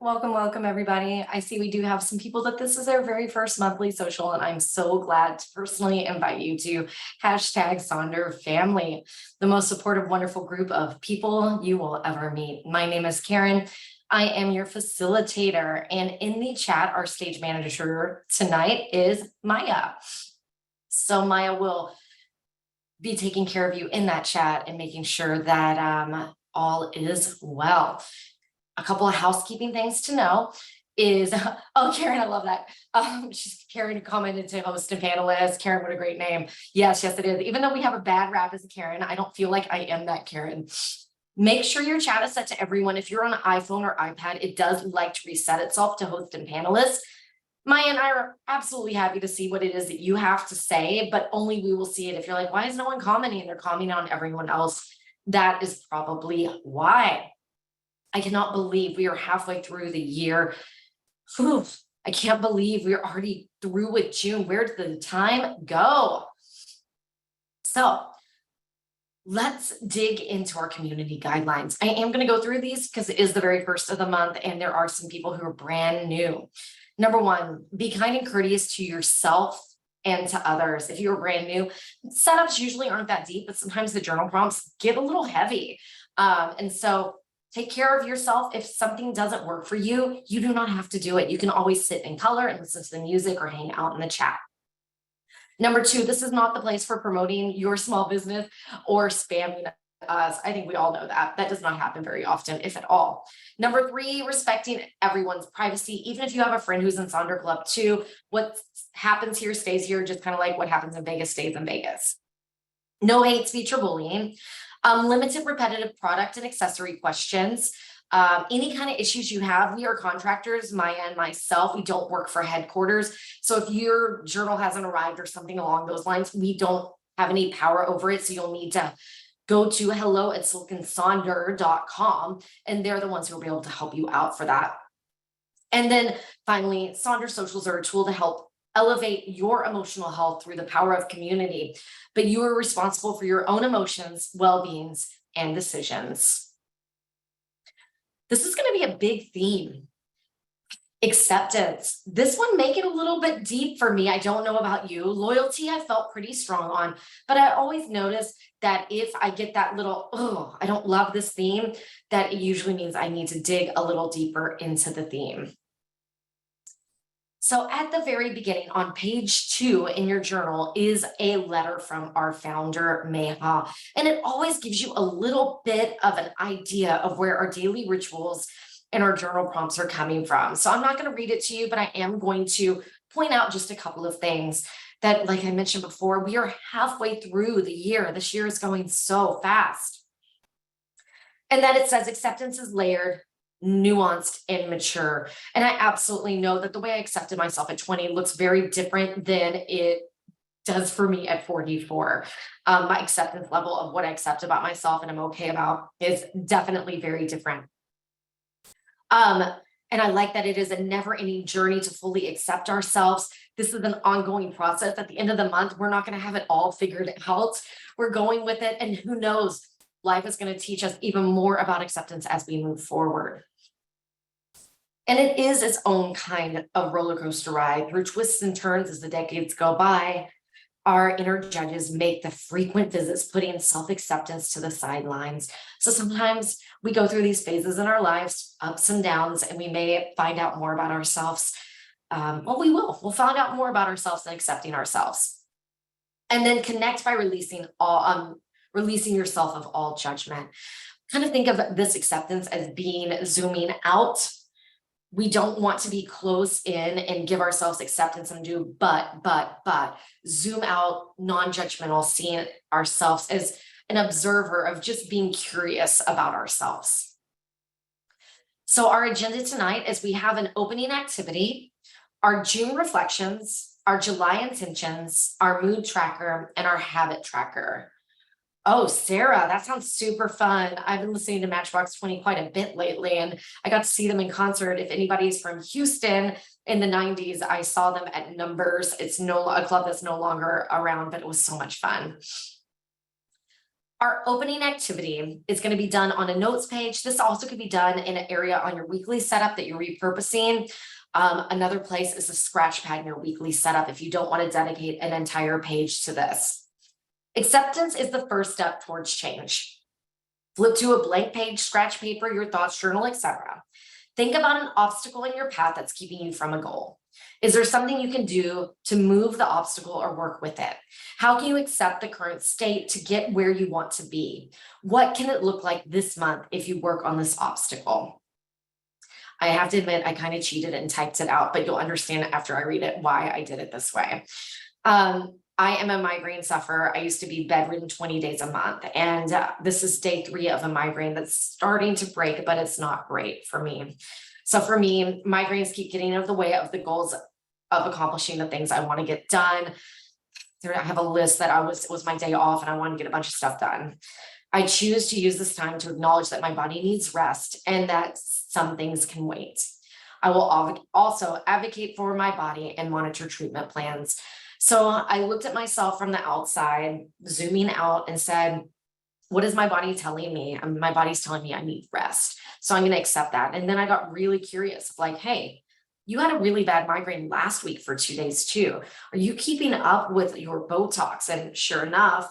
Welcome, everybody. I see we do have some people that this is their very first monthly social, and I'm so glad to personally invite you to hashtag Sonder Family, the most supportive, wonderful group of people you will ever meet. My name is Karen. I am your facilitator, and in the chat, our stage manager tonight is Maya. So Maya will be taking care of you in that chat and making sure that all is well. A couple of housekeeping things to know is, oh, Karen, I love that. Karen commented to host and panelist. Karen, what a great name. Yes, it is. Even though we have a bad rap as a Karen, I don't feel like I am that Karen. Make sure your chat is set to everyone. If you're on an iPhone or iPad, it does like to reset itself to host and panelist. Maya and I are absolutely happy to see what it is that you have to say, but only we will see it. If you're like, why is no one commenting? They're commenting on everyone else. That is probably why. I cannot believe we are halfway through the year. Whew, I can't believe we're already through with June. Where did the time go? So let's dig into our community guidelines. I am going to go through these because it is the very first of the month and there are some people who are brand new. Number one, be kind and courteous to yourself and to others. If you're brand new, setups usually aren't that deep, but sometimes the journal prompts get a little heavy. And so take care of yourself. If something doesn't work for you, you do not have to do it. You can always sit in color and listen to the music or hang out in the chat. Number two, this is not the place for promoting your small business or spamming us. I think we all know that. That does not happen very often, if at all. Number three, respecting everyone's privacy. Even if you have a friend who's in Sonder Club too, what happens here stays here, just kind of like what happens in Vegas stays in Vegas. No hate speech or bullying. Limited repetitive product and accessory questions. Any kind of issues you have, we are contractors, Maya and myself, we don't work for headquarters. So if your journal hasn't arrived or something along those lines, we don't have any power over it. So you'll need to go to hello@siliconsonder.com and they're the ones who will be able to help you out for that. And then finally, Sonder Socials are a tool to help elevate your emotional health through the power of community, but you are responsible for your own emotions, well-beings, and decisions. This is going to be a big theme. Acceptance. This one make it a little bit deep for me. I don't know about you. Loyalty, I felt pretty strong on, but I always notice that if I get that little, oh, I don't love this theme, that it usually means I need to dig a little deeper into the theme. So at the very beginning on page 2 in your journal is a letter from our founder, Meha, and it always gives you a little bit of an idea of where our daily rituals and our journal prompts are coming from. So I'm not going to read it to you, but I am going to point out just a couple of things that, like I mentioned before, we are halfway through the year. This year is going so fast. And then it says acceptance is layered, nuanced, and mature. And I absolutely know that the way I accepted myself at 20 looks very different than it does for me at 44. My acceptance level of what I accept about myself and I'm okay about is definitely very different. And I like that it is a never-ending journey to fully accept ourselves. This is an ongoing process. At the end of the month, we're not going to have it all figured out. We're going with it, and who knows, life is going to teach us even more about acceptance as we move forward. And it is its own kind of roller coaster ride through twists and turns as the decades go by. Our inner judges make the frequent visits, putting self-acceptance to the sidelines. So sometimes we go through these phases in our lives, ups and downs, and we may find out more about ourselves. We will. We'll find out more about ourselves and accepting ourselves. And then connect by releasing yourself of all judgment. Kind of think of this acceptance as being zooming out. We don't want to be close in and give ourselves acceptance and do but zoom out, non-judgmental, seeing ourselves as an observer of just being curious about ourselves. So our agenda tonight is we have an opening activity, our June reflections, our July intentions, our mood tracker, and our habit tracker. Oh, Sarah, that sounds super fun. I've been listening to Matchbox 20 quite a bit lately, and I got to see them in concert. If anybody's from Houston in the 90s, I saw them at Numbers. It's a club that's no longer around, but it was so much fun. Our opening activity is going to be done on a notes page. This also could be done in an area on your weekly setup that you're repurposing. Another place is a scratch pad in your weekly setup if you don't want to dedicate an entire page to this. Acceptance is the first step towards change. Flip to a blank page, scratch paper, your thoughts journal, etc. Think about an obstacle in your path that's keeping you from a goal. Is there something you can do to move the obstacle or work with it? How can you accept the current state to get where you want to be? What can it look like this month if you work on this obstacle? I have to admit, I kind of cheated and typed it out, but you'll understand after I read it why I did it this way. I am a migraine sufferer. I used to be bedridden 20 days a month, and this is day 3 of a migraine that's starting to break, but it's not great for me. So for me, migraines keep getting in the way of the goals of accomplishing the things I want to get done. I have a list that it was my day off and I want to get a bunch of stuff done. I choose to use this time to acknowledge that my body needs rest and that some things can wait. I will also advocate for my body and monitor treatment plans. So I looked at myself from the outside, zooming out, and said, what is my body telling me? My body's telling me I need rest. So I'm going to accept that. And then I got really curious, like, hey, you had a really bad migraine last week for 2 days too. Are you keeping up with your Botox? And sure enough,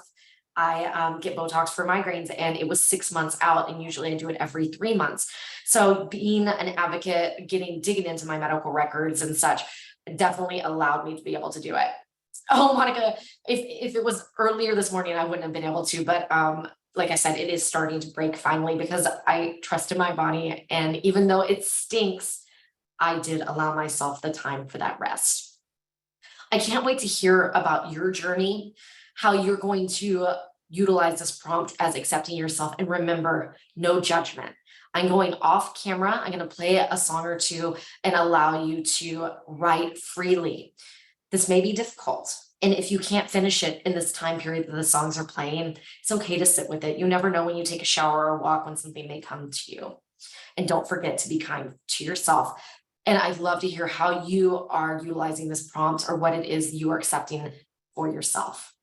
I get Botox for migraines, and it was 6 months out, and usually I do it every 3 months. So being an advocate, digging into my medical records and such, definitely allowed me to be able to do it. Oh, Monica, if it was earlier this morning, I wouldn't have been able to, but like I said, it is starting to break finally because I trusted my body. And even though it stinks, I did allow myself the time for that rest. I can't wait to hear about your journey, how you're going to utilize this prompt as accepting yourself. And remember, no judgment. I'm going off camera. I'm going to play a song or two and allow you to write freely. This may be difficult. And if you can't finish it in this time period that the songs are playing, it's okay to sit with it. You never know when you take a shower or walk when something may come to you. And don't forget to be kind to yourself. And I'd love to hear how you are utilizing this prompt or what it is you are accepting for yourself.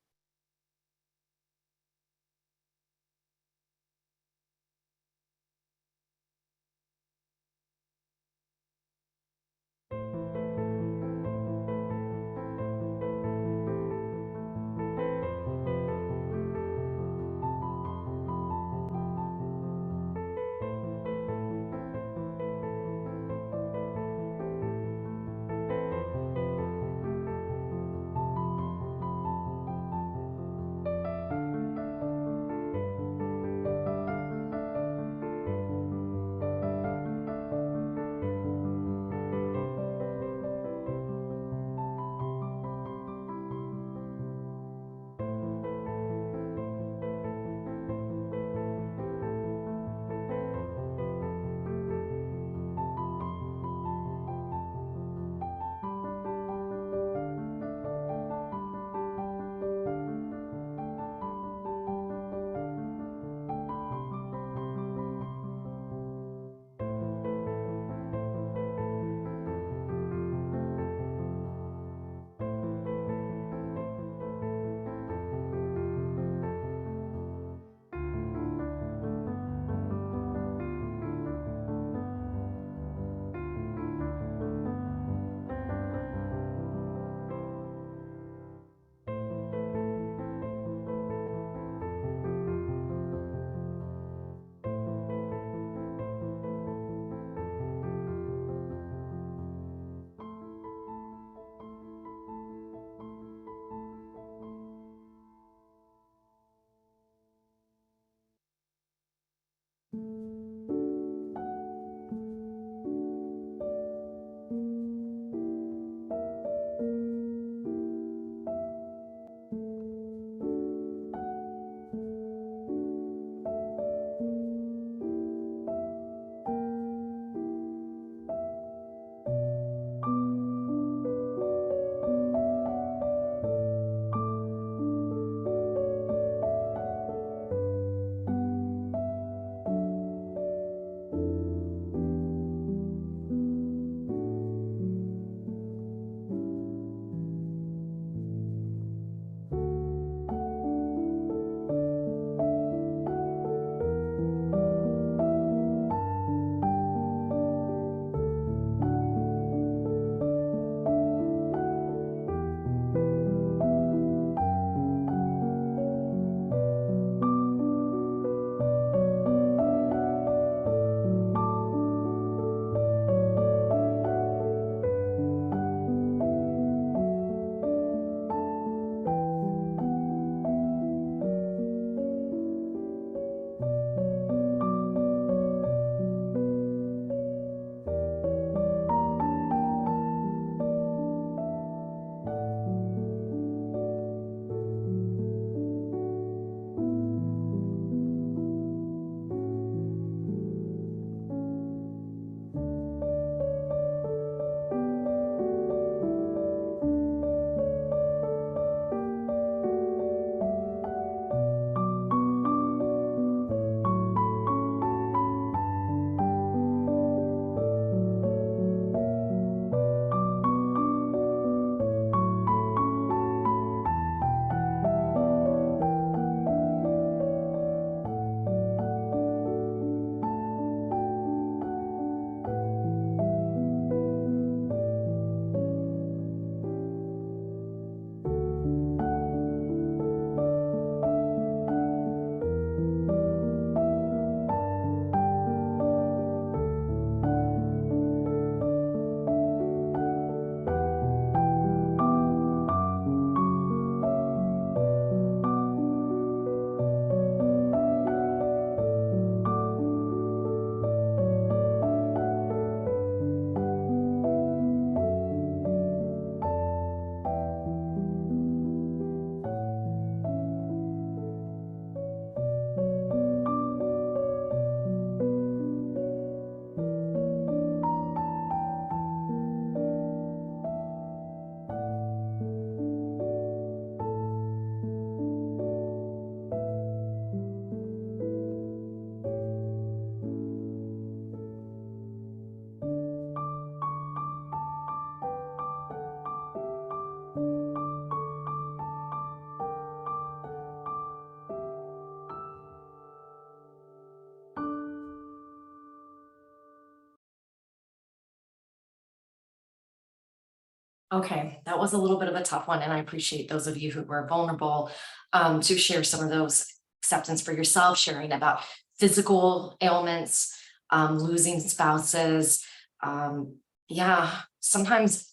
Okay, that was a little bit of a tough one, and I appreciate those of you who were vulnerable to share some of those acceptance for yourself, sharing about physical ailments, losing spouses. Um, yeah, sometimes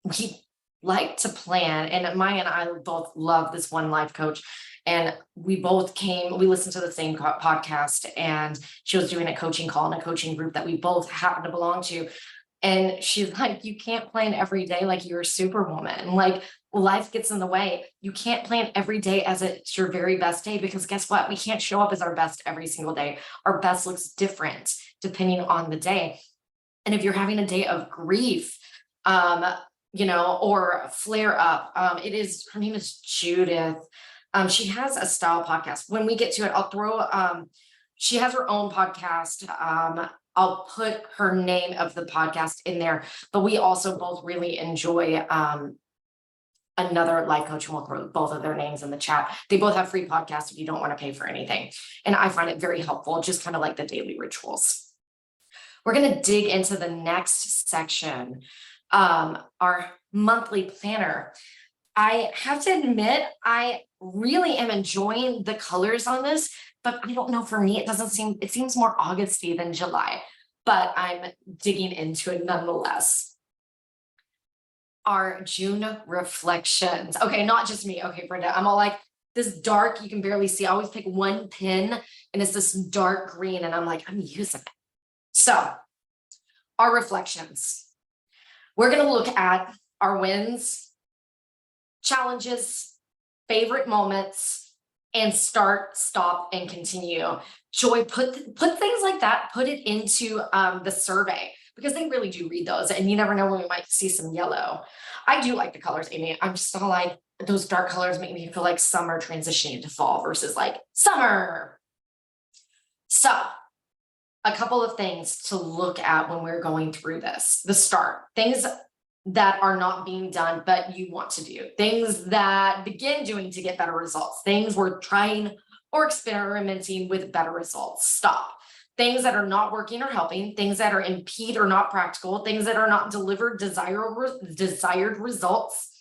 we like to plan, and Maya and I both love this one life coach. And we listened to the same podcast, and she was doing a coaching call in a coaching group that we both happen to belong to. And she's like, you can't plan every day like you're a superwoman. Like life gets in the way. You can't plan every day as it's your very best day because guess what? We can't show up as our best every single day. Our best looks different depending on the day. And if you're having a day of grief, um, or flare up, her name is Judith. She has a style podcast. When we get to it, she has her own podcast. I'll put her name of the podcast in there, but we also both really enjoy another life coach, and we'll throw both of their names in the chat. They both have free podcasts if you don't want to pay for anything. And I find it very helpful, just kind of like the daily rituals. We're going to dig into the next section, our monthly planner. I have to admit, I really am enjoying the colors on this, but I don't know, for me, it seems more Augusty than July, but I'm digging into it nonetheless. Our June reflections. Okay, not just me. Okay, Brenda, I'm all like, this dark, you can barely see. I always pick one pin and it's this dark green and I'm like, I'm using it. So our reflections. We're going to look at our wins, challenges, favorite moments, and start, stop, and continue. Joy, put things like that, put it into the survey because they really do read those, and you never know when we might see some yellow. I do like the colors, Amy. I'm just not like, those dark colors make me feel like summer transitioning into fall versus like summer. So a couple of things to look at when we're going through this. The start, things that are not being done, but you want to do, things that begin doing to get better results, things we're trying or experimenting with better results. Stop. Things that are not working or helping, things that are impede or not practical, things that are not delivered desired results,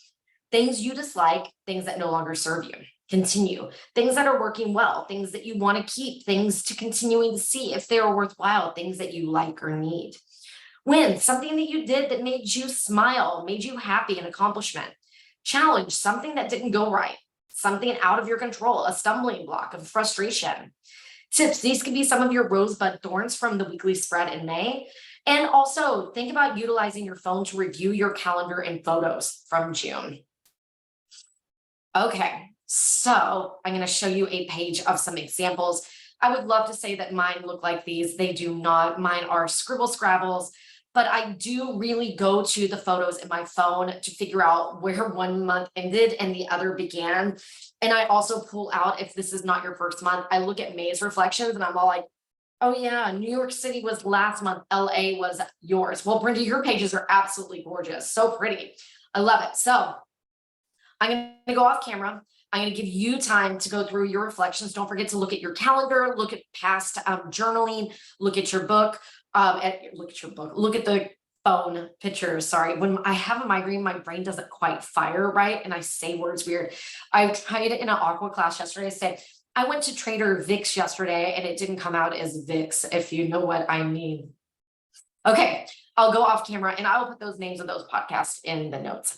things you dislike, things that no longer serve you. Continue. Things that are working well, things that you want to keep, things to continuing to see if they are worthwhile, things that you like or need. Win, something that you did that made you smile, made you happy, an accomplishment. Challenge, something that didn't go right, something out of your control, a stumbling block of frustration. Tips, these could be some of your rosebud thorns from the weekly spread in May. And also think about utilizing your phone to review your calendar and photos from June. Okay, so I'm going to show you a page of some examples. I would love to say that mine look like these. They do not. Mine are scribble scrabbles, but I do really go to the photos in my phone to figure out where one month ended and the other began. And I also pull out, if this is not your first month, I look at May's reflections and I'm all like, oh yeah, New York City was last month, LA was yours. Well, Brenda, your pages are absolutely gorgeous. So pretty. I love it. So I'm going to go off camera. I'm going to give you time to go through your reflections. Don't forget to look at your calendar, look at past journaling, look at your book, look at the phone pictures. Sorry, when I have a migraine, my brain doesn't quite fire right and I say words weird. I tried it in an aqua class yesterday. I said, I went to Trader Vic's yesterday and it didn't come out as Vicks, if you know what I mean. Okay, I'll go off camera and I will put those names of those podcasts in the notes.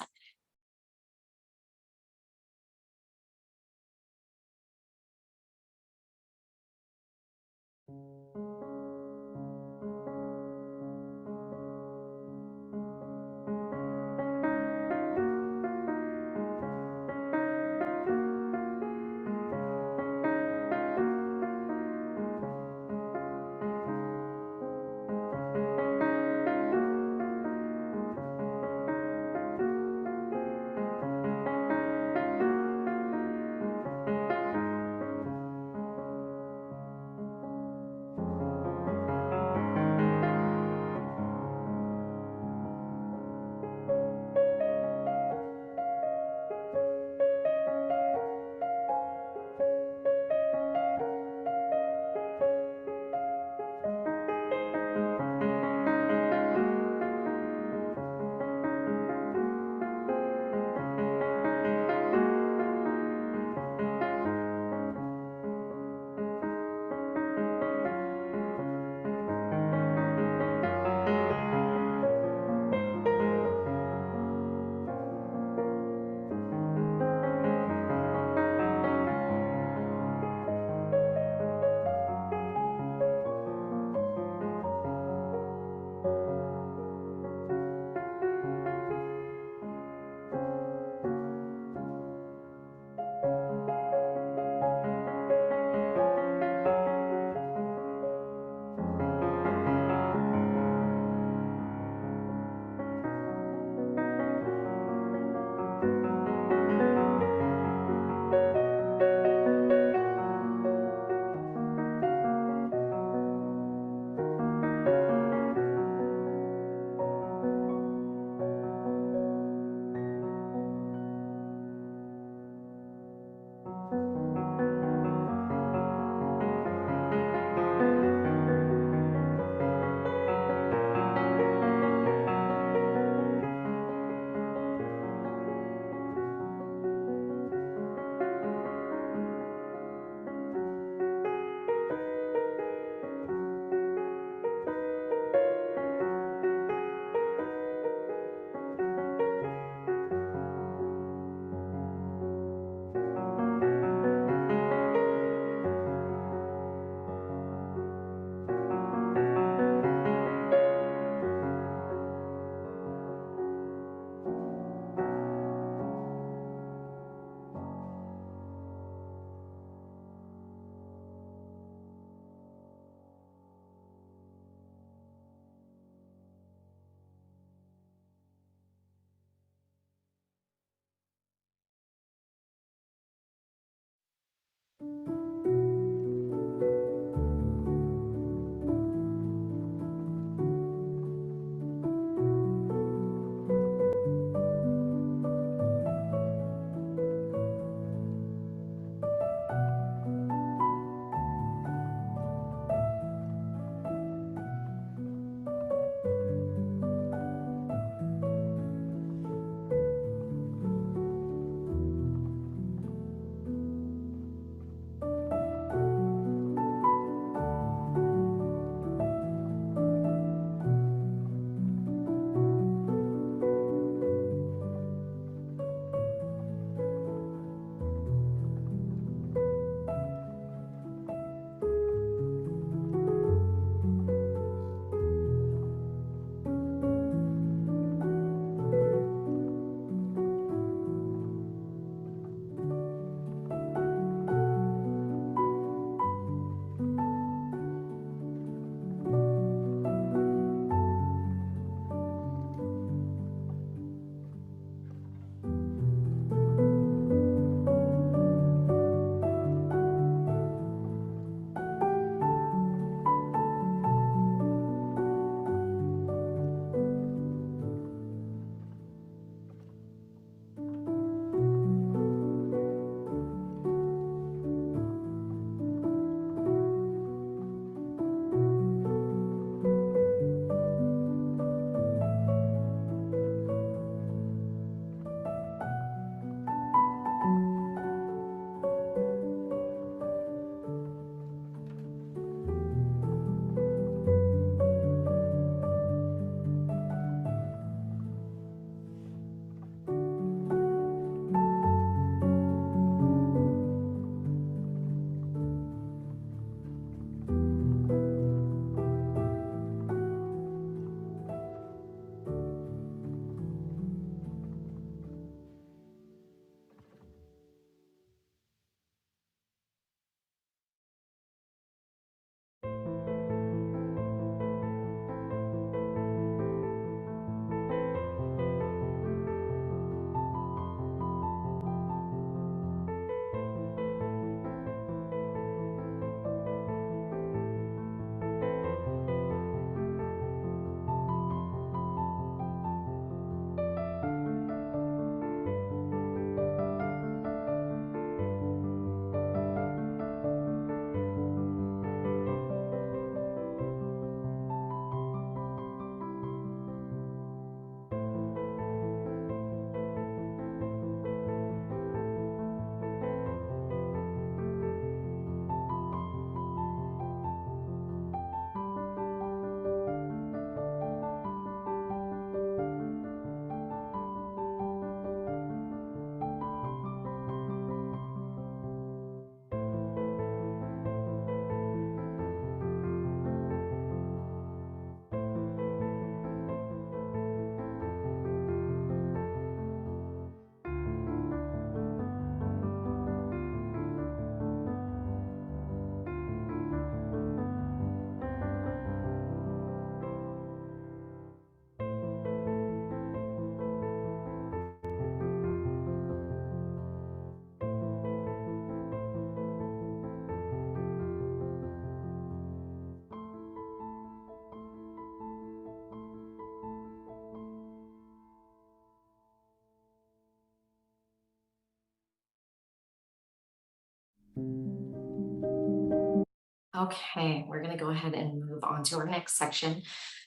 Okay, we're gonna go ahead and move on to our next section.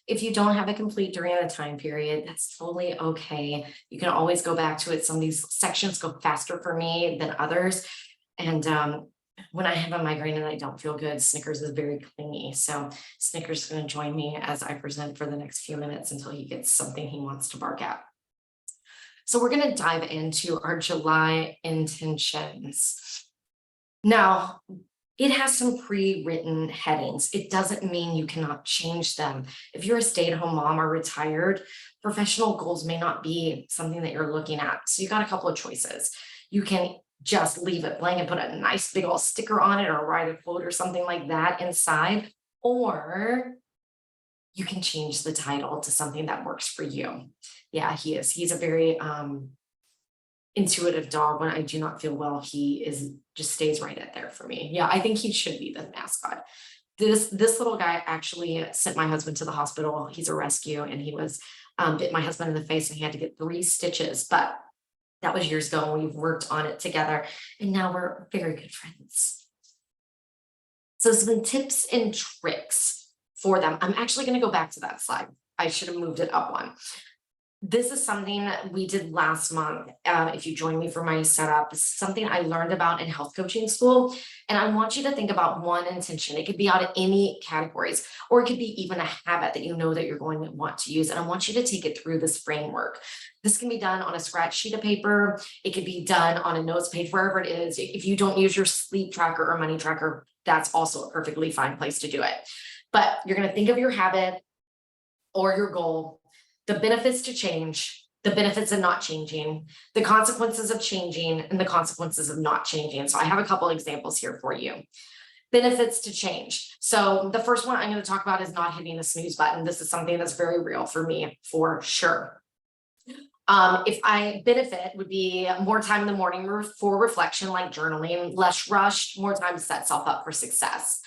If you don't have it complete during the time period, that's totally okay. You can always go back to it. Some of these sections go faster for me than others. And when I have a migraine and I don't feel good, Snickers is very clingy. So Snickers is gonna join me as I present for the next few minutes until he gets something he wants to bark at. So we're gonna dive into our July intentions. Now, it has some pre-written headings. It doesn't mean you cannot change them. If you're a stay-at-home mom or retired, professional goals may not be something that you're looking at. So you got a couple of choices. You can just leave it blank and put a nice big old sticker on it or write a quote or something like that inside, or you can change the title to something that works for you. Yeah, he is. He's a very intuitive dog. When I do not feel well, he just stays right at there for me. Yeah, I think he should be the mascot. This little guy actually sent my husband to the hospital. He's a rescue, and he was bit my husband in the face, and he had to get 3 stitches. But that was years ago, and we've worked on it together, and now we're very good friends. So some tips and tricks for them. I'm actually going to go back to that slide. I should have moved it up one. This is something that we did last month. If you join me for my setup, this is something I learned about in health coaching school. And I want you to think about one intention. It could be out of any categories, or it could be even a habit that you know that you're going to want to use. And I want you to take it through this framework. This can be done on a scratch sheet of paper. It could be done on a notes page, wherever it is. If you don't use your sleep tracker or money tracker, that's also a perfectly fine place to do it. But you're going to think of your habit or your goal, the benefits to change, the benefits of not changing, the consequences of changing, and the consequences of not changing. So I have a couple examples here for you. Benefits to change. So the first one I'm going to talk about is not hitting the snooze button. This is something that's very real for me, for sure. If I benefit would be more time in the morning for reflection, like journaling, less rushed, more time to set self up for success.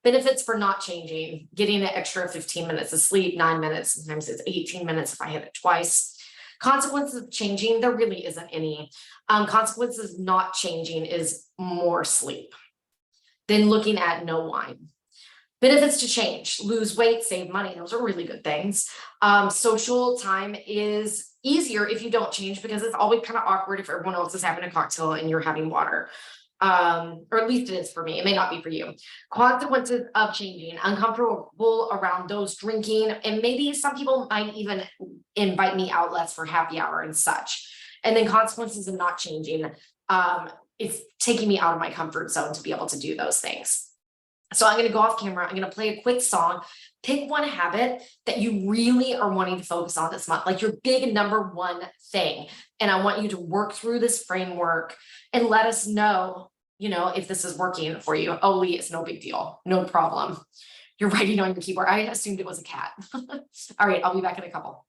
Benefits for not changing, getting an extra 15 minutes of sleep, 9 minutes, sometimes it's 18 minutes if I hit it twice. Consequences of changing, there really isn't any. Consequences of not changing is more sleep. Then looking at no wine. Benefits to change, lose weight, save money. Those are really good things. Social time is easier if you don't change, because it's always kind of awkward if everyone else is having a cocktail and you're having water. Or at least it is for me. It may not be for you. Consequences of changing, uncomfortable around those drinking, and maybe some people might even invite me out less for happy hour and such. And then consequences of not changing, it's taking me out of my comfort zone to be able to do those things. So I'm going to go off camera. I'm going to play a quick song. Pick one habit that you really are wanting to focus on this month, like your big number one thing. And I want you to work through this framework and let us know, if this is working for you. Oh, Lee, it's no big deal. No problem. You're writing on your keyboard. I assumed it was a cat. All right, I'll be back in a couple.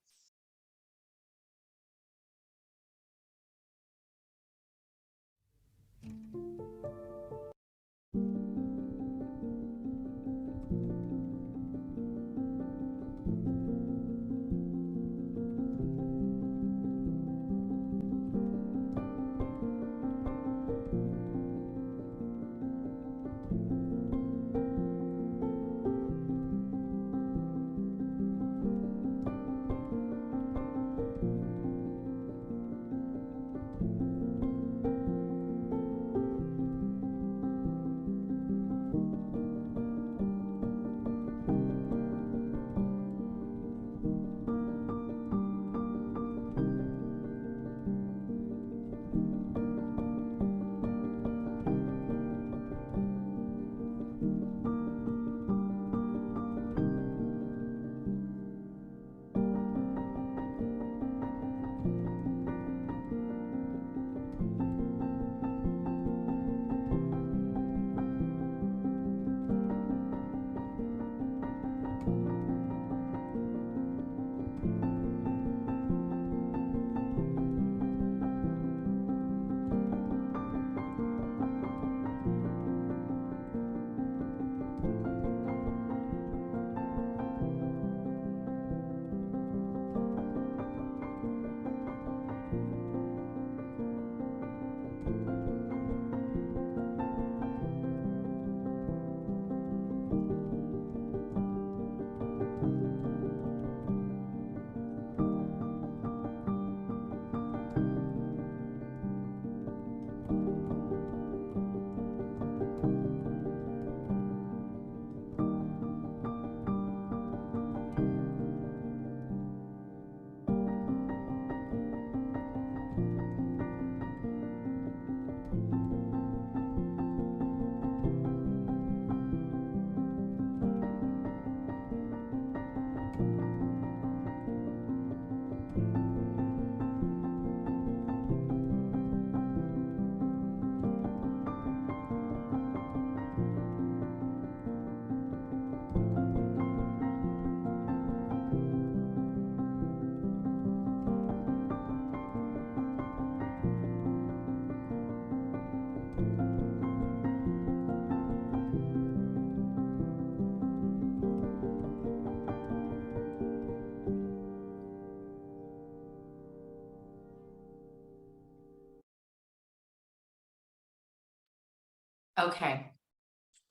Okay.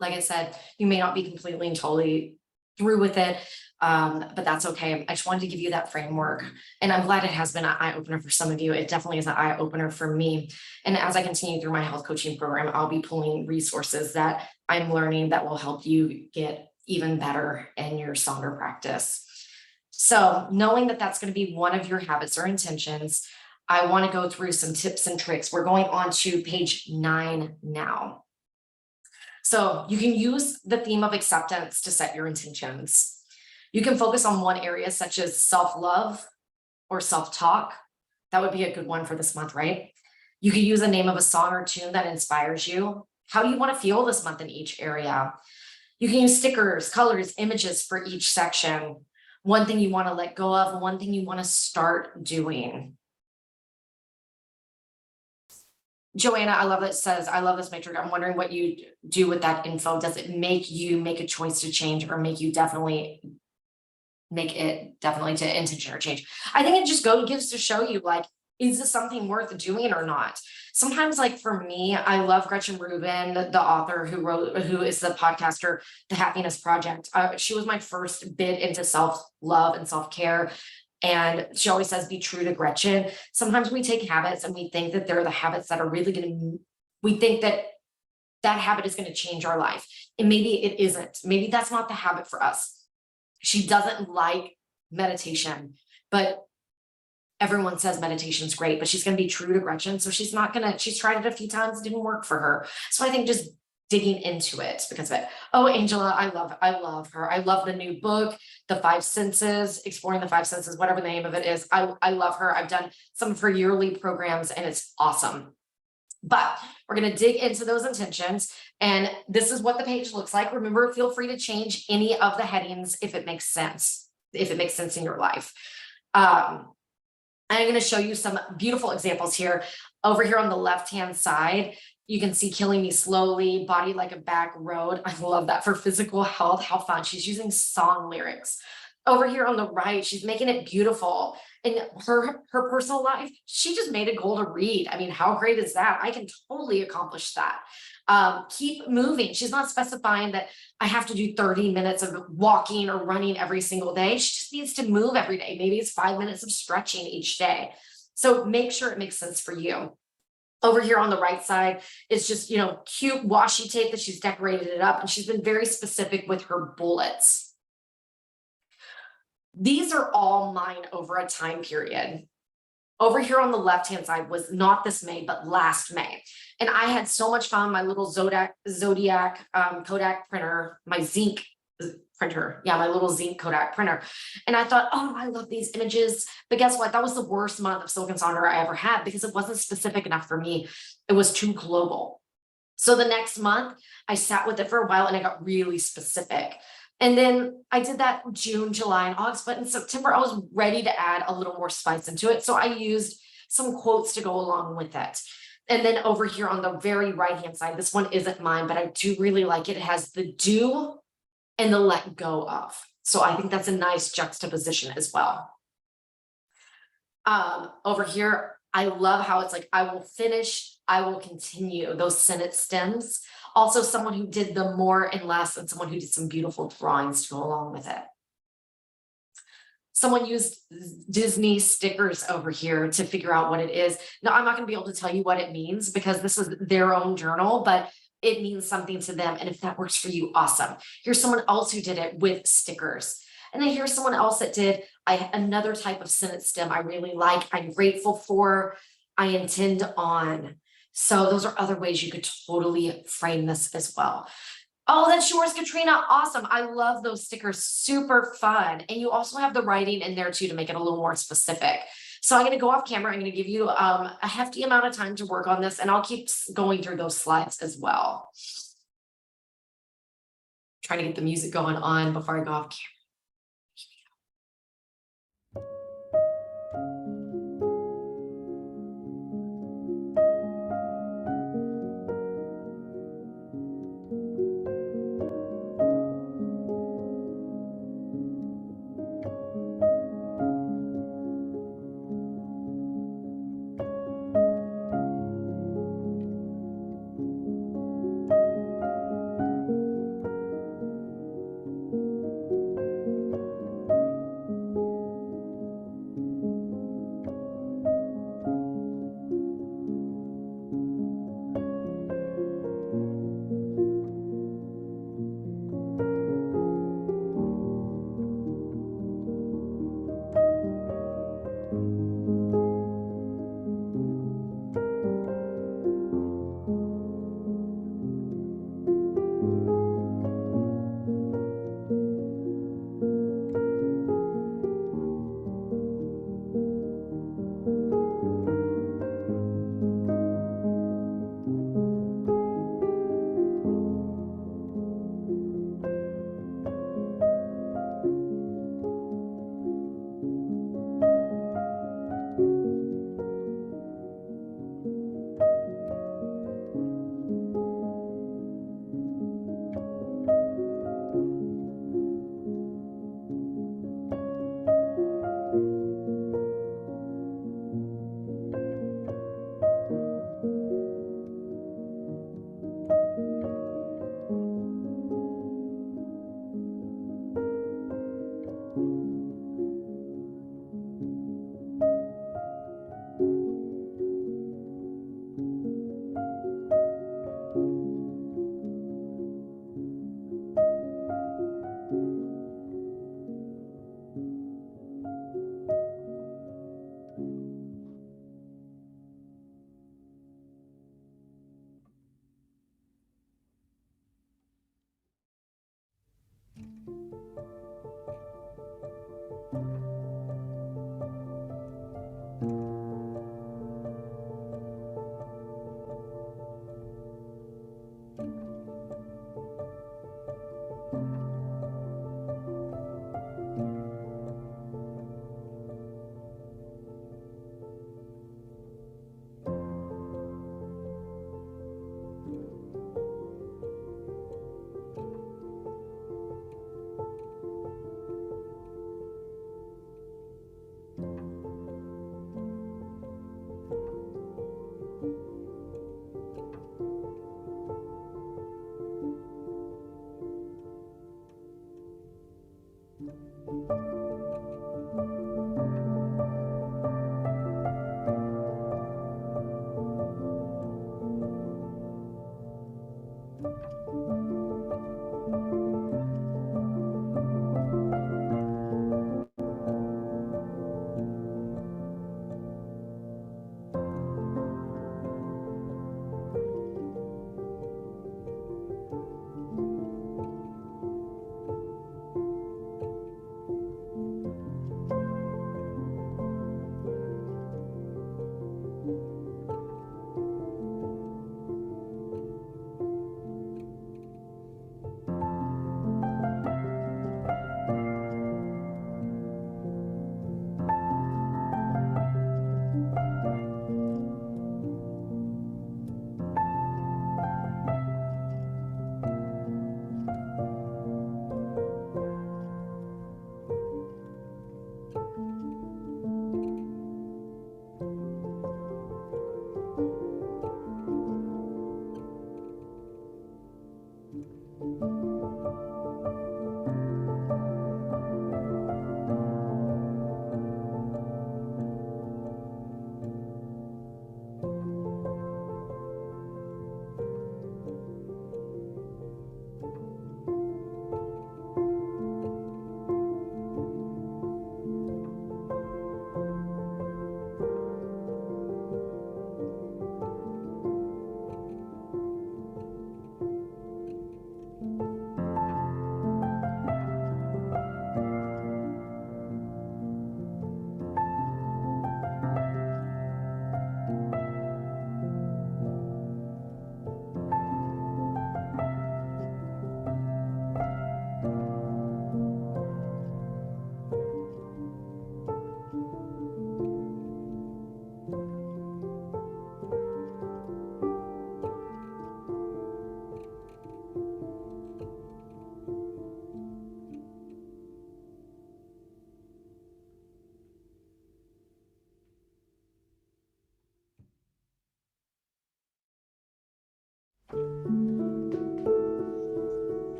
Like I said, you may not be completely and totally through with it, but that's okay. I just wanted to give you that framework. And I'm glad it has been an eye opener for some of you. It definitely is an eye opener for me. And as I continue through my health coaching program, I'll be pulling resources that I'm learning that will help you get even better in your Sonder practice. So knowing that that's going to be one of your habits or intentions, I want to go through some tips and tricks. We're going on to page 9 now. So you can use the theme of acceptance to set your intentions. You can focus on one area such as self-love or self-talk. That would be a good one for this month, right? You could use a name of a song or tune that inspires you. How do you want to feel this month in each area? You can use stickers, colors, images for each section. One thing you want to let go of, one thing you want to start doing. Joanna, I love it, says, I love this matrix. I'm wondering what you do with that info. Does it make you make a choice to change, or make you definitely make it definitely to intention or change? I think it just gives to show you, like, is this something worth doing or not? Sometimes, like for me, I love Gretchen Rubin, the author who is the podcaster, The Happiness Project. She was my first bit into self-love and self-care. And she always says, be true to Gretchen. Sometimes we take habits and we think that they're the habits that are really we think that that habit is going to change our life. And maybe it isn't. Maybe that's not the habit for us. She doesn't like meditation, but everyone says meditation's great, but she's going to be true to Gretchen. So she's tried it a few times, it didn't work for her. So I think just digging into it because of it. Oh, Angela, I love her. I love the new book, The Five Senses, Exploring the Five Senses, whatever the name of it is. I love her. I've done some of her yearly programs and it's awesome. But we're going to dig into those intentions. And this is what the page looks like. Remember, feel free to change any of the headings if it makes sense, in your life. I'm going to show you some beautiful examples here. Over here on the left-hand side, you can see Killing Me Slowly, Body Like a Back Road. I love that for physical health. How fun. She's using song lyrics. Over here on the right, she's making it beautiful. In her personal life, she just made a goal to read. I mean, how great is that? I can totally accomplish that. Keep moving. She's not specifying that I have to do 30 minutes of walking or running every single day. She just needs to move every day. Maybe it's 5 minutes of stretching each day. So make sure it makes sense for you. Over here on the right side, it's just, cute washi tape that she's decorated it up, and she's been very specific with her bullets. These are all mine over a time period. Over here on the left-hand side was not this May, but last May. And I had so much fun. My little Zodiac Kodak printer, my zinc printer. Yeah, my little zinc Kodak printer. And I thought, oh, I love these images. But guess what? That was the worst month of Silk and Sonder I ever had because it wasn't specific enough for me. It was too global. So the next month, I sat with it for a while and I got really specific. And then I did that June, July, and August, but in September, I was ready to add a little more spice into it. So I used some quotes to go along with it. And then over here on the very right-hand side, this one isn't mine, but I do really like it. It has the do and the let go of. So I think that's a nice juxtaposition as well. Over here, I love how it's like, I will finish, I will continue, those sentence stems. Also someone who did the more and less, and someone who did some beautiful drawings to go along with it. Someone used Disney stickers over here to figure out what it is. Now, I'm not going to be able to tell you what it means because this is their own journal, but it means something to them. And if that works for you, awesome. Here's someone else who did it with stickers. And then here's someone else that did another type of sentence stem I really like. I'm grateful for, I intend on. So those are other ways you could totally frame this as well. Oh, that's yours, Katrina. Awesome. I love those stickers. Super fun. And you also have the writing in there too to make it a little more specific. So I'm going to go off camera. I'm going to give you a hefty amount of time to work on this, and I'll keep going through those slides as well. Trying to get the music going on before I go off camera.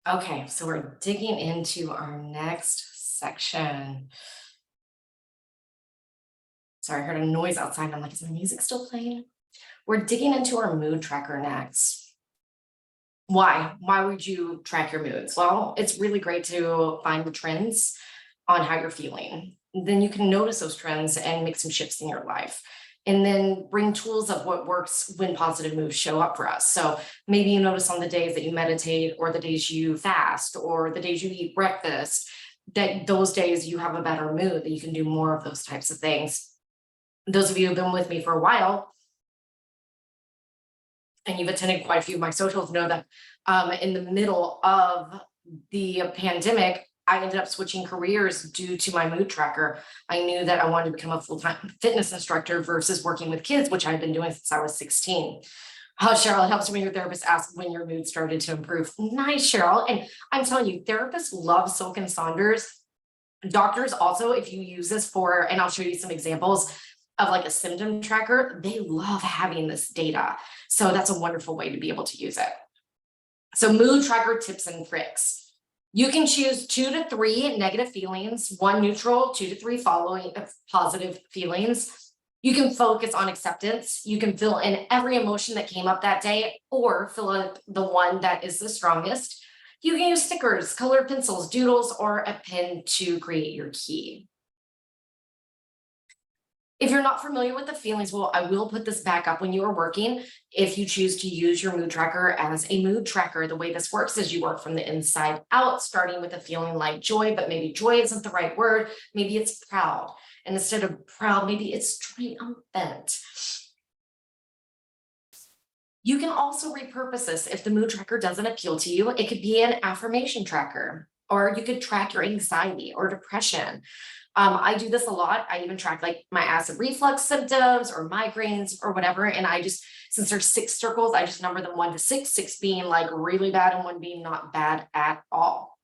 Okay, so we're digging into our next section. Sorry, I heard a noise outside. I'm like, is the music still playing? We're digging into our mood tracker next. Why? Why would you track your moods? Well, it's really great to find the trends on how you're feeling. Then you can notice those trends and make some shifts in your life. And then bring tools of what works when positive moves show up for us. So maybe you notice on the days that you meditate, or the days you fast, or the days you eat breakfast, that those days you have a better mood, that you can do more of those types of things. Those of you who've been with me for a while and you've attended quite a few of my socials know that in the middle of the pandemic, I ended up switching careers due to my mood tracker. I knew that I wanted to become a full-time fitness instructor versus working with kids, which I've been doing since I was 16. Cheryl, it helps when your therapist asks when your mood started to improve. Nice, Cheryl. And I'm telling you, therapists love Silk and Saunders. Doctors also, if you use this for, and I'll show you some examples of like a symptom tracker, they love having this data. So that's a wonderful way to be able to use it. So mood tracker tips and tricks. You can choose 2 to 3 negative feelings, 1 neutral, 2 to 3 following positive feelings. You can focus on acceptance. You can fill in every emotion that came up that day, or fill in the one that is the strongest. You can use stickers, colored pencils, doodles, or a pen to create your key. If you're not familiar with the feelings, well, I will put this back up when you are working. If you choose to use your mood tracker as a mood tracker, the way this works is you work from the inside out, starting with a feeling like joy, but maybe joy isn't the right word. Maybe it's proud. And instead of proud, maybe it's triumphant. You can also repurpose this if the mood tracker doesn't appeal to you. It could be an affirmation tracker, or you could track your anxiety or depression. I do this a lot. I even track like my acid reflux symptoms or migraines or whatever. And I just, since there's 6 circles, I just number them 1 to 6, 6 being like really bad and 1 being not bad at all.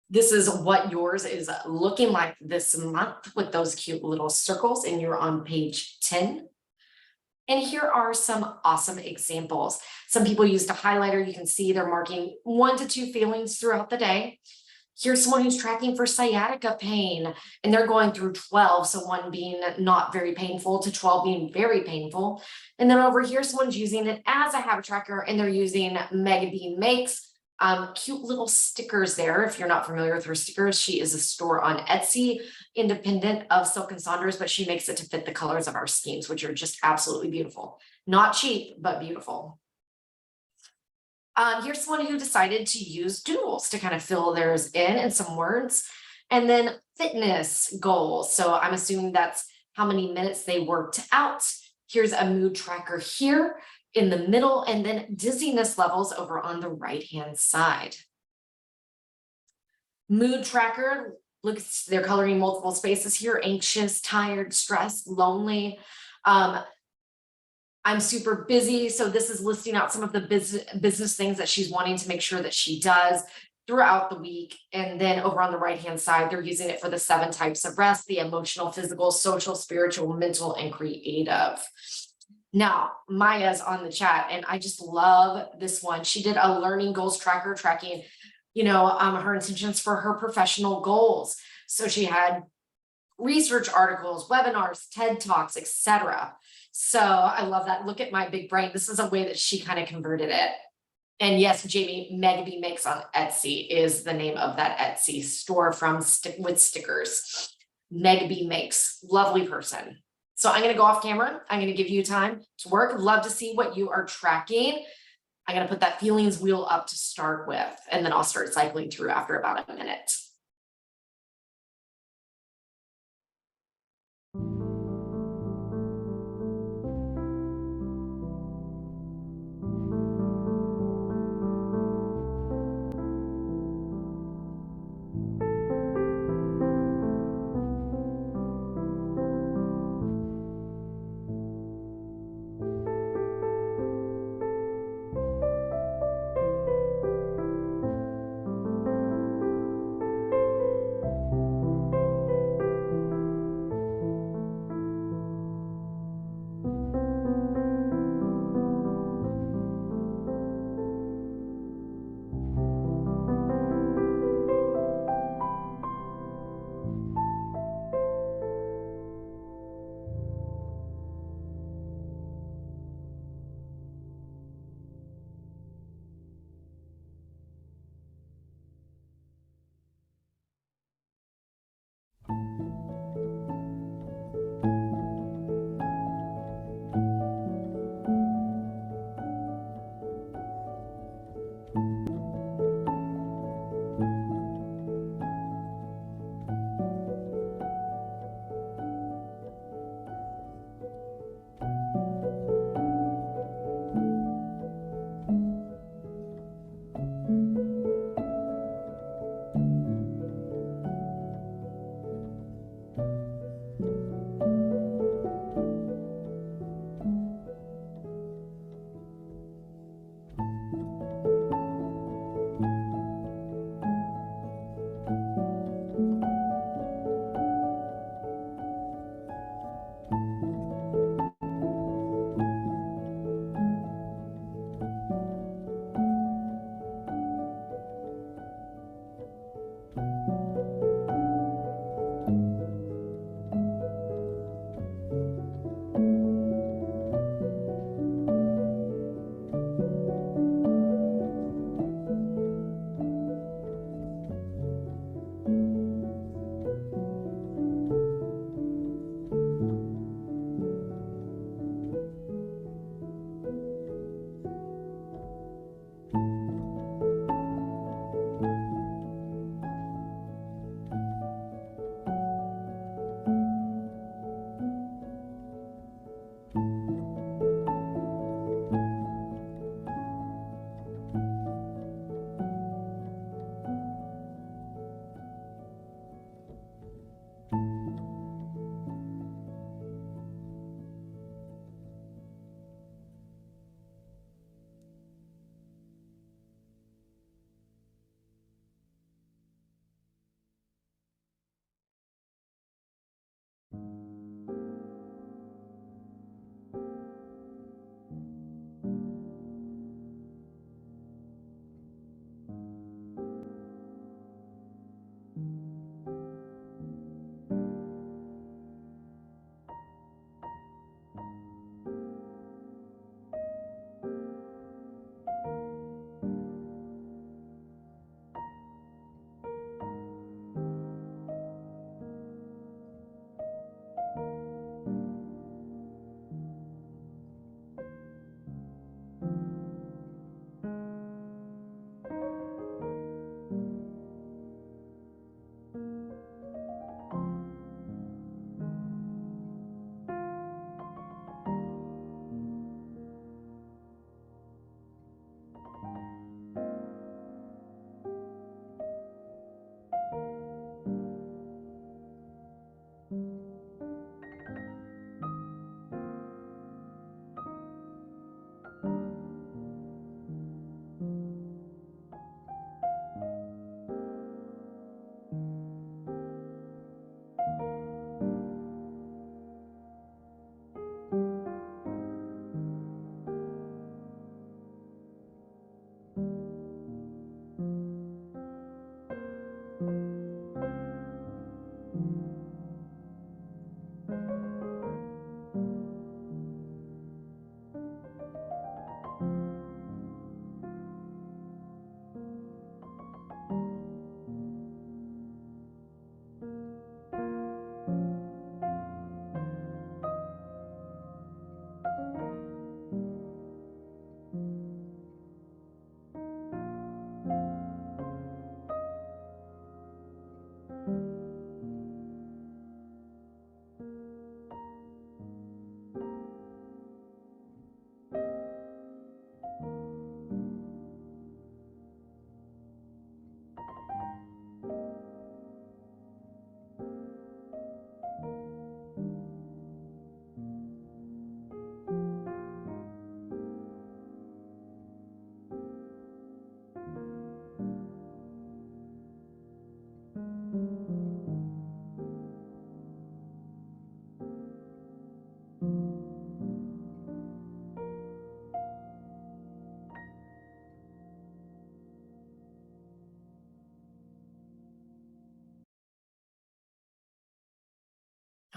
This is what yours is looking like this month with those cute little circles, and you're on page 10. And here are some awesome examples. Some people used a highlighter. You can see they're marking 1 to 2 feelings throughout the day. Here's someone who's tracking for sciatica pain, and they're going through 12. So 1 being not very painful to 12 being very painful. And then over here, someone's using it as a habit tracker, and they're using Meg B Makes. Cute little stickers there. If you're not familiar with her stickers, she is a store on Etsy, independent of Silk and Saunders, but she makes it to fit the colors of our schemes, which are just absolutely beautiful. Not cheap, but beautiful. Here's someone who decided to use doodles to kind of fill theirs in and some words. And then fitness goals. So I'm assuming that's how many minutes they worked out. Here's a mood tracker here in the middle, and then dizziness levels over on the right-hand side. Mood tracker, look, they're coloring multiple spaces here: anxious, tired, stressed, lonely. I'm super busy. So this is listing out some of the business things that she's wanting to make sure that she does throughout the week. And then over on the right-hand side, they're using it for the 7 types of rest: the emotional, physical, social, spiritual, mental, and creative. Now, Maya's on the chat, and I just love this one. She did a learning goals tracker tracking, her intentions for her professional goals. So she had research articles, webinars, TED Talks, etc. So I love that. Look at my big brain. This is a way that she kind of converted it. And yes, Jamie, Meg B Makes on Etsy is the name of that Etsy store with stickers. Meg B Makes, lovely person. So I'm going to go off camera. I'm going to give you time to work. Love to see what you are tracking. I'm gonna put that feelings wheel up to start with, and then I'll start cycling through after about a minute.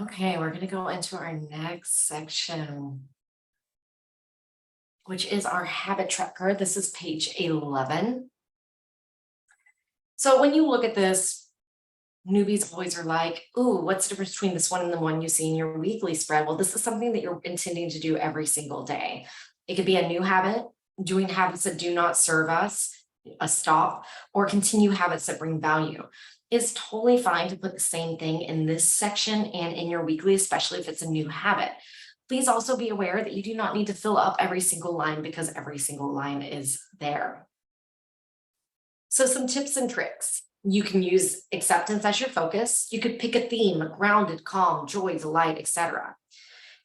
Okay, we're going to go into our next section, which is our habit tracker. This is page 11. So when you look at this, newbies always are like, ooh, what's the difference between this one and the one you see in your weekly spread? Well, this is something that you're intending to do every single day. It could be a new habit, doing habits that do not serve us, a stop, or continue habits that bring value. It's totally fine to put the same thing in this section and in your weekly, especially if it's a new habit. Please also be aware that you do not need to fill up every single line because every single line is there. So some tips and tricks. You can use acceptance as your focus. You could pick a theme, grounded, calm, joy, delight, etc.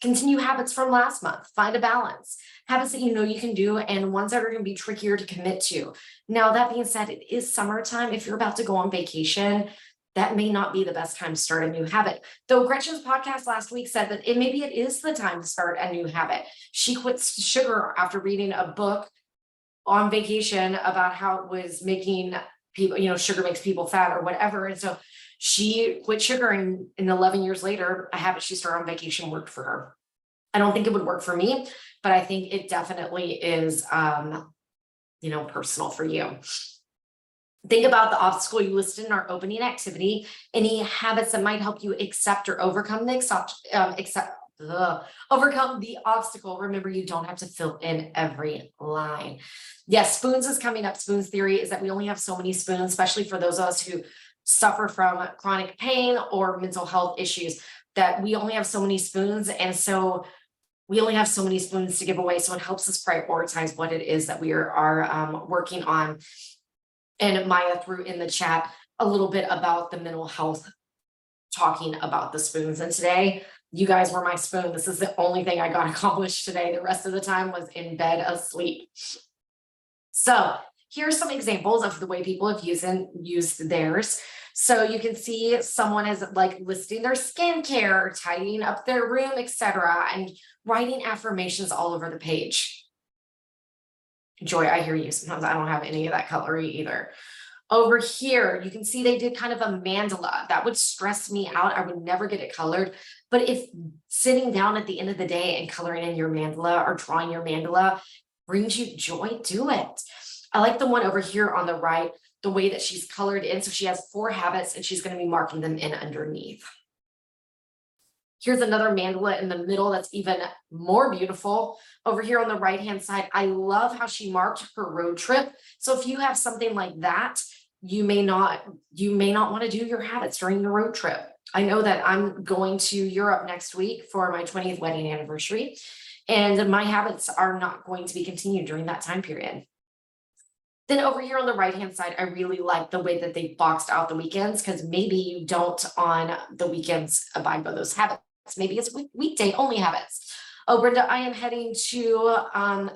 Continue habits from last month. Find a balance. Habits that you know you can do and ones that are going to be trickier to commit to. Now, that being said, it is summertime. If you're about to go on vacation, that may not be the best time to start a new habit. Though Gretchen's podcast last week said that maybe it is the time to start a new habit. She quit sugar after reading a book on vacation about how it was making people, sugar makes people fat or whatever. And so she quit sugar, and 11 years later, a habit she started on vacation worked for her. I don't think it would work for me, but I think it definitely is, personal for you. Think about the obstacle you listed in our opening activity, any habits that might help you accept or overcome overcome the obstacle. Remember, you don't have to fill in every line. Yes, spoons is coming up. Spoons theory is that we only have so many spoons, especially for those of us who suffer from chronic pain or mental health issues, that we only have so many spoons. And so we only have so many spoons to give away. So it helps us prioritize what it is that we are working on. And Maya threw in the chat a little bit about the mental health, talking about the spoons. And today, you guys were my spoon. This is the only thing I got accomplished today. The rest of the time was in bed asleep. So here's some examples of the way people have used theirs. So you can see someone is like listing their skincare, tidying up their room, etc., and writing affirmations all over the page. Joy, I hear you. Sometimes I don't have any of that coloring either. Over here, you can see they did kind of a mandala. That would stress me out. I would never get it colored. But if sitting down at the end of the day and coloring in your mandala or drawing your mandala brings you joy, do it. I like the one over here on the right, the way that she's colored in. So she has 4 habits and she's going to be marking them in underneath. Here's another mandala in the middle that's even more beautiful. Over here on the right-hand side, I love how she marked her road trip. So if you have something like that, you may not want to do your habits during the road trip. I know that I'm going to Europe next week for my 20th wedding anniversary, and my habits are not going to be continued during that time period. Then over here on the right-hand side, I really like the way that they boxed out the weekends, because maybe you don't on the weekends abide by those habits. Maybe it's weekday only habits. Oh, Brenda, I am heading to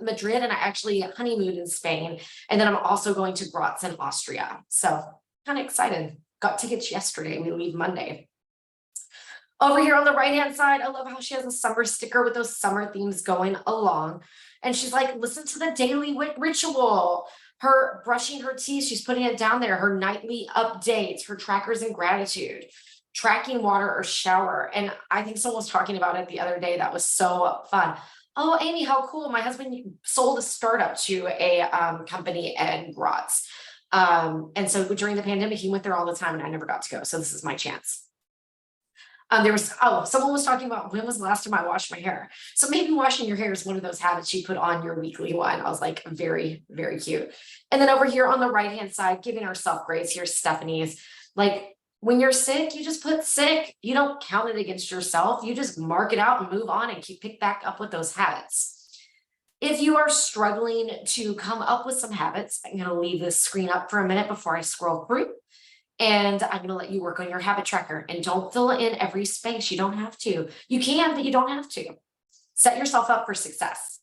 Madrid, and I actually honeymooned in Spain. And then I'm also going to Graz in Austria. So kind of excited. Got tickets yesterday. We leave Monday. Over here on the right-hand side, I love how she has a summer sticker with those summer themes going along. And she's like, listen to the daily ritual. Her brushing her teeth, she's putting it down there. Her nightly updates, her trackers and gratitude, tracking water or shower. And I think someone was talking about it the other day. That was so fun. Oh, Amy, how cool. My husband sold a startup to a company in Graz. And so during the pandemic, he went there all the time and I never got to go. So this is my chance. Someone was talking about when was the last time I washed my hair. So maybe washing your hair is one of those habits you put on your weekly one. I was like, very, very cute. And then over here on the right-hand side, giving ourselves grace, here's Stephanie's. Like, when you're sick, you just put sick. You don't count it against yourself. You just mark it out and move on and pick back up with those habits. If you are struggling to come up with some habits, I'm going to leave this screen up for a minute before I scroll through. And I'm going to let you work on your habit tracker, and don't fill in every space. You don't have to. You can, but you don't have to. Set yourself up for success.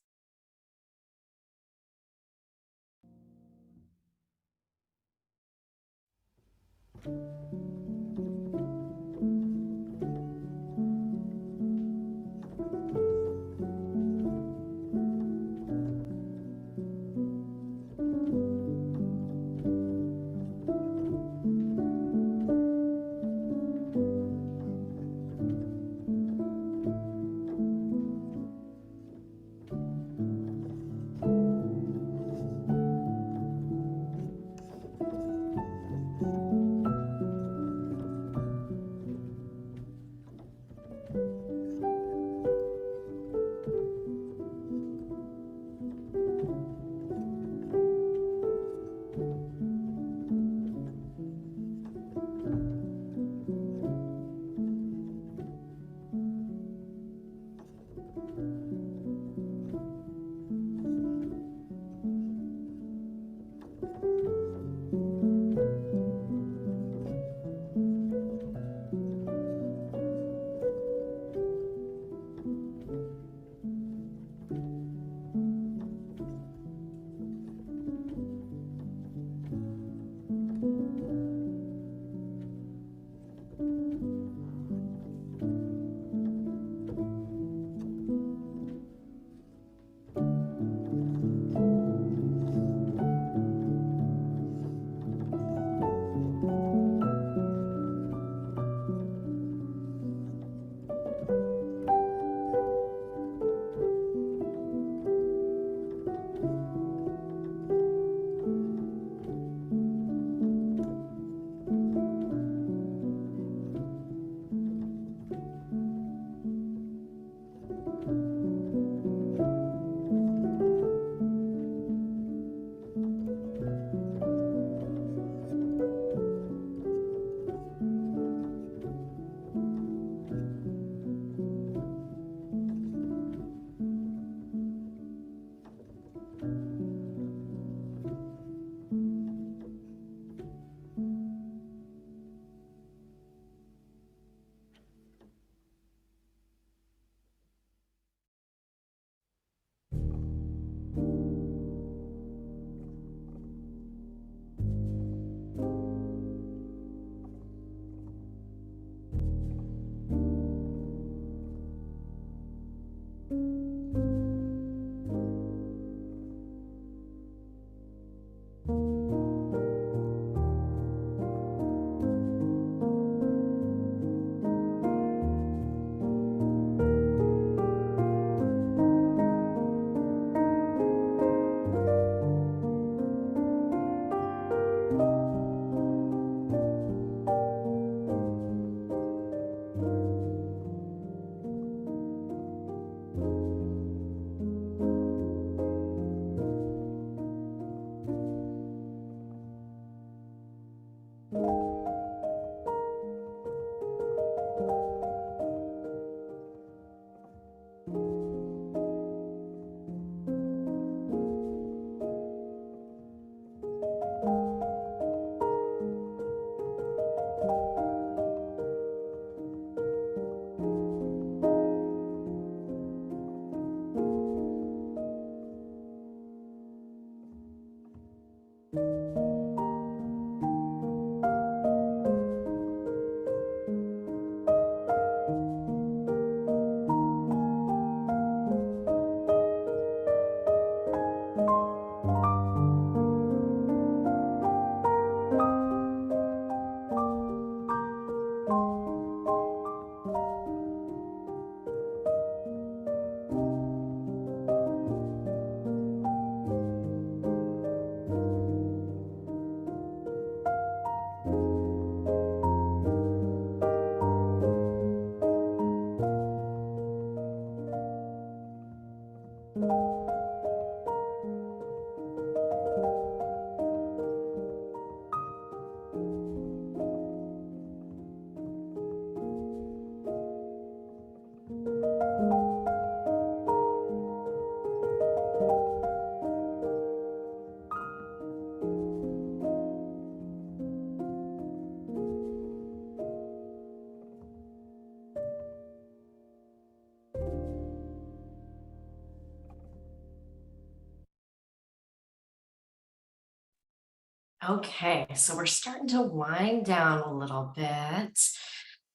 Okay, so we're starting to wind down a little bit,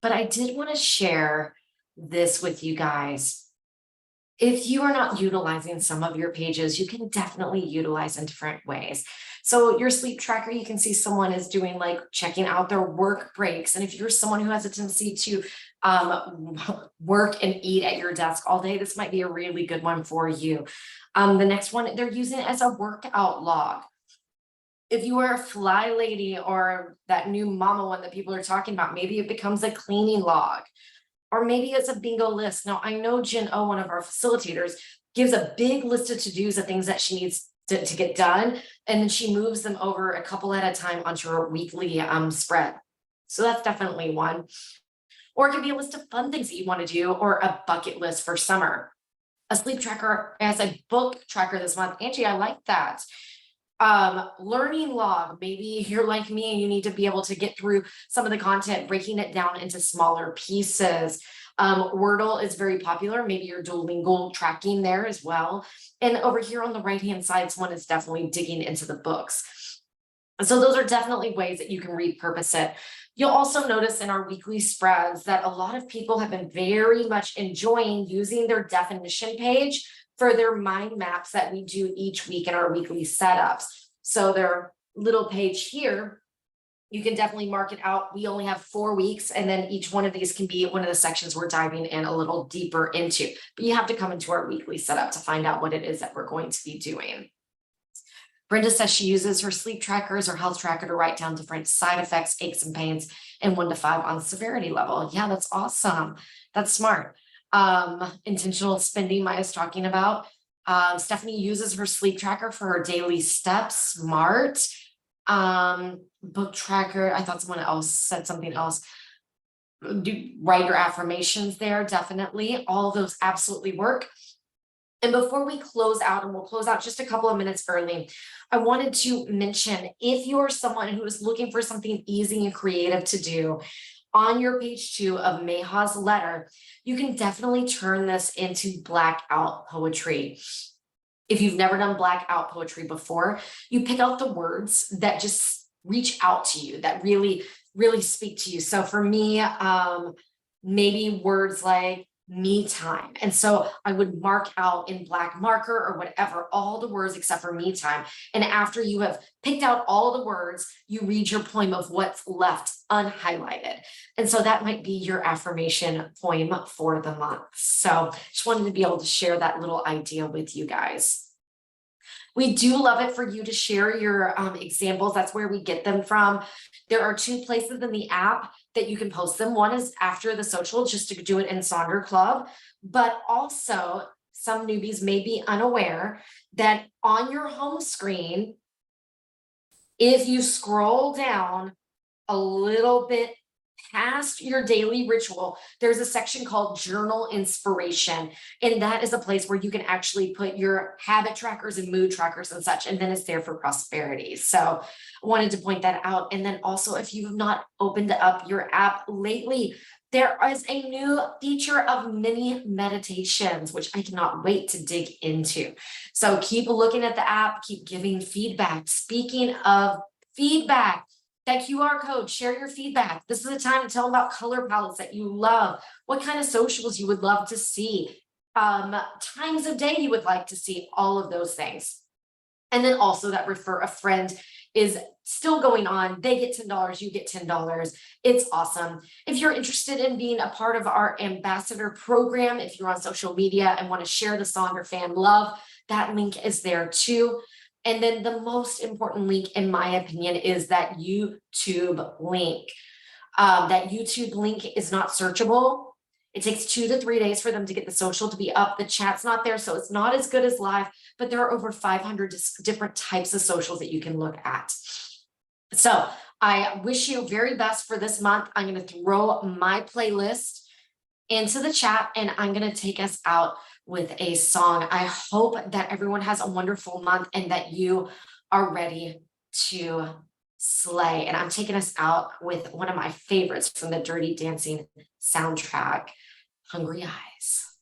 but I did want to share this with you guys. If you are not utilizing some of your pages, you can definitely utilize in different ways. So your sleep tracker, you can see someone is doing like checking out their work breaks. And if you're someone who has a tendency to work and eat at your desk all day, this might be a really good one for you. The next one, they're using it as a workout log. If you are a fly lady or that new mama one that people are talking about, maybe it becomes a cleaning log, or maybe it's a bingo list. Now, I know Jen O, one of our facilitators, gives a big list of to-dos of things that she needs to get done, and then she moves them over a couple at a time onto her weekly spread. So that's definitely one. Or it could be a list of fun things that you want to do, or a bucket list for summer. A sleep tracker as a book tracker this month. Angie, I like that. Learning log, maybe you're like me and you need to be able to get through some of the content, breaking it down into smaller pieces. Wordle is very popular. Maybe you're Duolingo tracking there as well. And over here on the right hand side, one is definitely digging into the books. So those are definitely ways that you can repurpose it. You'll also notice in our weekly spreads that a lot of people have been very much enjoying using their definition page for their mind maps that we do each week in our weekly setups. So their little page here, you can definitely mark it out. We only have 4 weeks, and then each one of these can be one of the sections we're diving in a little deeper into. But you have to come into our weekly setup to find out what it is that we're going to be doing. Brenda says she uses her sleep trackers or health tracker to write down different side effects, aches and pains, and 1 to 5 on severity level. Yeah, that's awesome. That's smart. Intentional spending Maya's talking about. Stephanie uses her sleep tracker for her daily steps. Smart. Book tracker. I thought someone else said something else. Write your affirmations there. Definitely. All of those absolutely work. And before we close out, and we'll close out just a couple of minutes early, I wanted to mention, if you are someone who is looking for something easy and creative to do, on your page 2 of Meha's letter, you can definitely turn this into blackout poetry. If you've never done blackout poetry before, you pick out the words that just reach out to you, that really, really speak to you. So for me, maybe words like me time. And so I would mark out in black marker or whatever, all the words except for me time. And after you have picked out all the words, you read your poem of what's left unhighlighted. And so that might be your affirmation poem for the month. So just wanted to be able to share that little idea with you guys. We do love it for you to share your examples. That's where we get them from. There are 2 places in the app that you can post them. One is after the social, just to do it in Sonder Club, but also some newbies may be unaware that on your home screen, if you scroll down a little bit past your daily ritual, there's a section called Journal Inspiration. And that is a place where you can actually put your habit trackers and mood trackers and such, and then it's there for prosperity. So I wanted to point that out. And then also, if you've not opened up your app lately, there is a new feature of mini meditations, which I cannot wait to dig into. So keep looking at the app, keep giving feedback. Speaking of feedback, that QR code, share your feedback. This is the time to tell them about color palettes that you love, what kind of socials you would love to see, times of day you would like to see, all of those things. And then also that refer a friend is still going on. They get $10, you get $10. It's awesome. If you're interested in being a part of our ambassador program, if you're on social media and want to share the Sonder fan love, that link is there too. And then the most important link, in my opinion, is that YouTube link. That YouTube link is not searchable. It takes 2 to 3 days for them to get the social to be up. The chat's not there, so it's not as good as live, but there are over 500 different types of socials that you can look at. So I wish you very best for this month. I'm going to throw my playlist into the chat, and I'm going to take us out with a song. I hope that everyone has a wonderful month and that you are ready to slay. And I'm taking us out with one of my favorites from the Dirty Dancing soundtrack, Hungry Eyes.